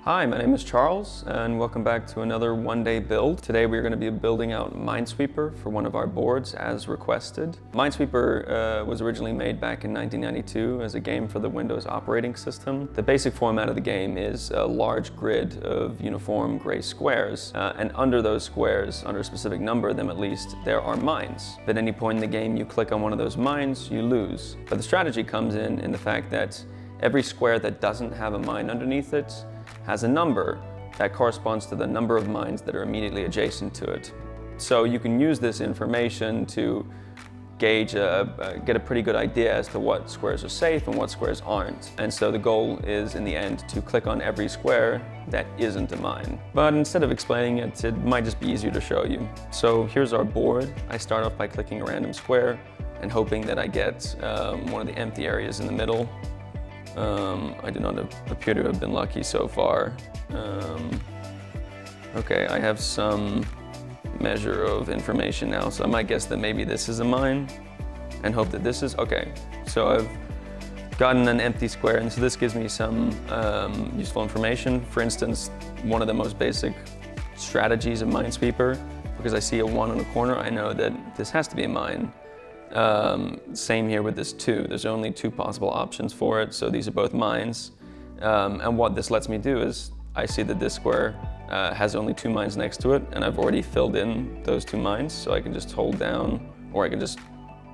Hi, my name is Charles, and welcome back to another one-day build. Today we're going to be building out Minesweeper for one of our boards as requested. Minesweeper was originally made back in 1992 as a game for the Windows operating system. The basic format of the game is a large grid of uniform gray squares, and under those squares, under a specific number of them at least, there are mines. At any point in the game you click on one of those mines, you lose. But the strategy comes in the fact that every square that doesn't have a mine underneath it has a number that corresponds to the number of mines that are immediately adjacent to it. So you can use this information to gauge, get a pretty good idea as to what squares are safe and what squares aren't. And so the goal is, in the end, to click on every square that isn't a mine. But instead of explaining it, it might just be easier to show you. So here's our board. I start off by clicking a random square and hoping that I get one of the empty areas in the middle. I do not appear to have been lucky so far. Okay, I have some measure of information now, so I might guess that maybe this is a mine and hope that this is, okay. So I've gotten an empty square, and so this gives me some useful information. For instance, one of the most basic strategies of Minesweeper, because I see a 1 on a corner, I know that this has to be a mine. Same here with this 2. There's only 2 possible options for it, so these are both mines. And what this lets me do is, I see that this square has only 2 mines next to it, and I've already filled in those 2 mines, so I can just hold down, or I can just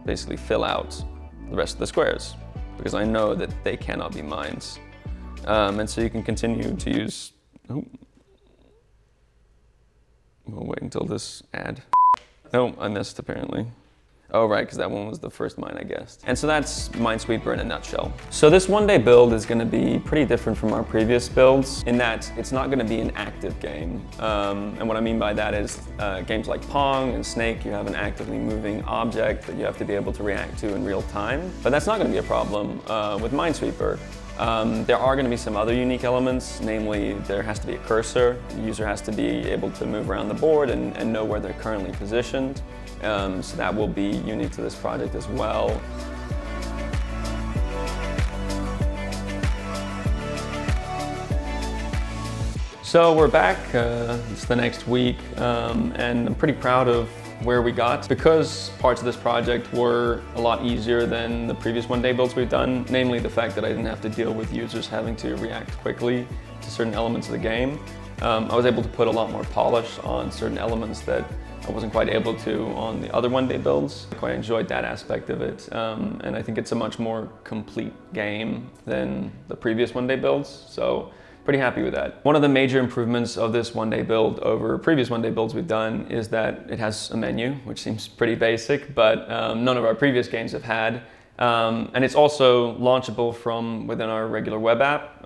basically fill out the rest of the squares, because I know that they cannot be mines. And so you can continue to use... Oh. We'll wait until this ad. Oh, I missed apparently. Oh, right, because that one was the first mine I guessed. And so that's Minesweeper in a nutshell. So this one-day build is going to be pretty different from our previous builds in that it's not going to be an active game. And what I mean by that is games like Pong and Snake, you have an actively moving object that you have to be able to react to in real time. But that's not going to be a problem with Minesweeper. There are going to be some other unique elements, namely there has to be a cursor. The user has to be able to move around the board and know where they're currently positioned. So that will be unique to this project as well. So we're back, it's the next week, and I'm pretty proud of where we got. Because parts of this project were a lot easier than the previous one-day builds we've done, namely the fact that I didn't have to deal with users having to react quickly to certain elements of the game. I was able to put a lot more polish on certain elements that I wasn't quite able to on the other one-day builds. I quite enjoyed that aspect of it, and I think it's a much more complete game than the previous one-day builds, so pretty happy with that. One of the major improvements of this one-day build over previous one-day builds we've done is that it has a menu, which seems pretty basic, but none of our previous games have had. And it's also launchable from within our regular web app,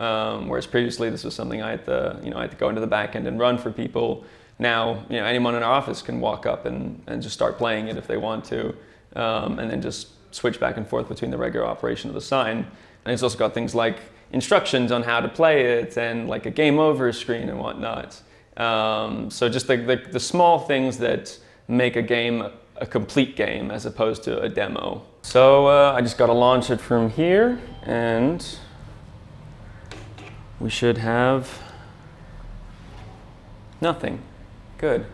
whereas previously this was something I had to go into the back end and run for people. Now, anyone in our office can walk up and just start playing it if they want to, and then just switch back and forth between the regular operation of the sign. And it's also got things like instructions on how to play it and like a game over screen and whatnot. So just the small things that make a game a complete game as opposed to a demo. So I just got to launch it from here, and we should have nothing. Good.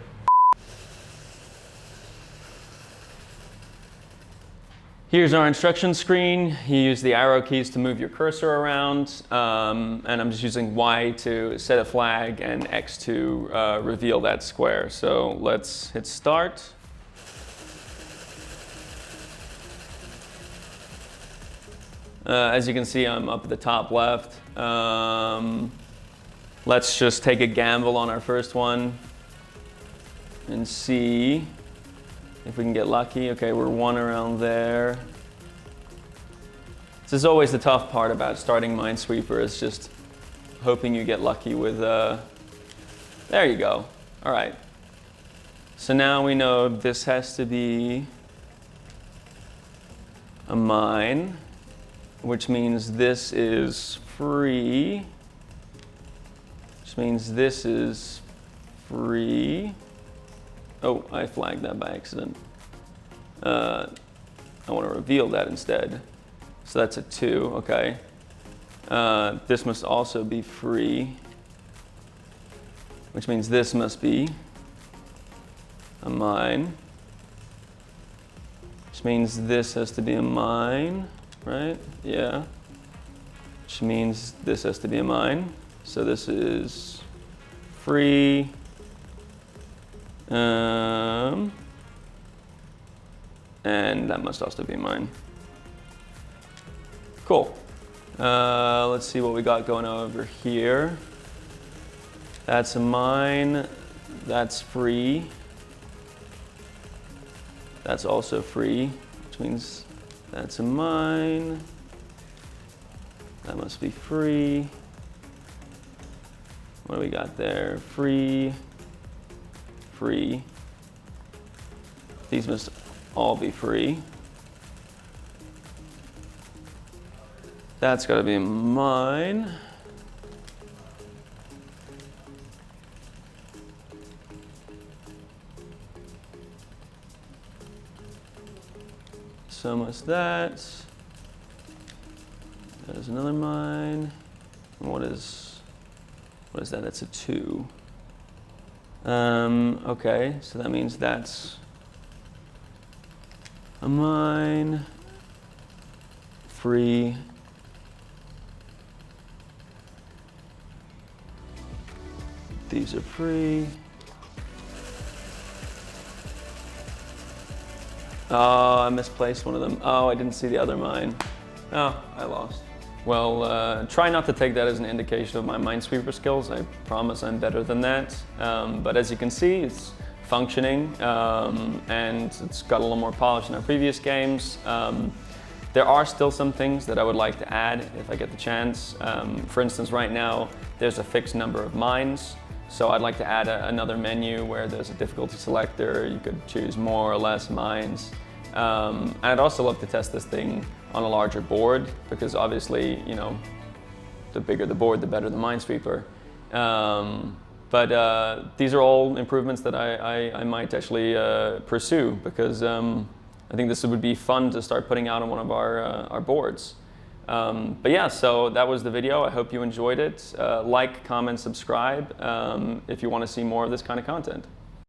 Here's our instruction screen. You use the arrow keys to move your cursor around, and I'm just using Y to set a flag and X to reveal that square. So let's hit start. As you can see, I'm up at the top left. Let's just take a gamble on our first one and see if we can get lucky. Okay, we're 1 around there. This is always the tough part about starting Minesweeper, is just hoping you get lucky with, there you go. All right. So now we know this has to be a mine, which means this is free, which means this is free. Oh, I flagged that by accident. I want to reveal that instead. So that's a 2, okay. This must also be free. which means this must be a mine, which means this has to be a mine, right? Yeah. Which means this has to be a mine. So this is free. And that must also be mine. Cool. Let's see what we got going over here. That's a mine. That's free. That's also free, which means that's a mine. That must be free. What do we got there? Free, free. These must all be free. That's got to be mine. So must that. There's another mine. And what is that? That's a 2. Okay, so that means that's a mine, free, these are free. Oh, I misplaced one of them. Oh, I didn't see the other mine. Oh, I lost. Well, try not to take that as an indication of my Minesweeper skills. I promise I'm better than that. But as you can see, it's functioning and it's got a little more polish than our previous games. There are still some things that I would like to add if I get the chance. For instance, right now, there's a fixed number of mines. So I'd like to add another menu where there's a difficulty selector. You could choose more or less mines. And I'd also love to test this thing on a larger board, because obviously, you know, the bigger the board, the better the Minesweeper. But these are all improvements that I might actually pursue, because I think this would be fun to start putting out on one of our boards. But yeah, so that was the video. I hope you enjoyed it. Like, comment, subscribe if you want to see more of this kind of content.